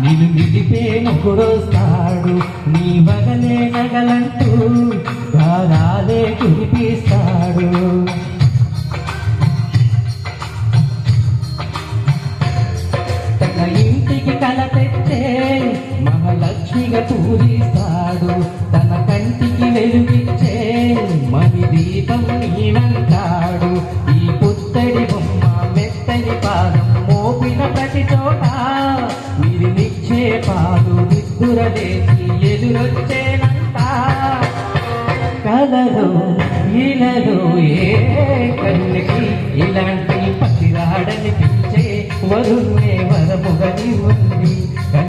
నిన్ను నిలిపే మొగుడొస్తాడు నీ వగలే నగలంటూ గారాలే కురిపిస్తాడు. తన ఇంటికి కల తెచ్చే మహాలక్ష్మిగా పూజిస్తాడు. తన కంటికి వెలుగిచ్చే మణి దీపం నీనంటాడు. ఈ పుత్తడి బొమ్మ మెత్తని పాదం మోపిన ప్రతి చోట నిచ్చే పాలు నిద్దురలేసి ఎదురొచ్చేనంట. కలలో ఇలలో ఏ కన్నుకి ఇలాంటి పసిరాడనిపించే వరుణ్ణే వరముగని ఉంది.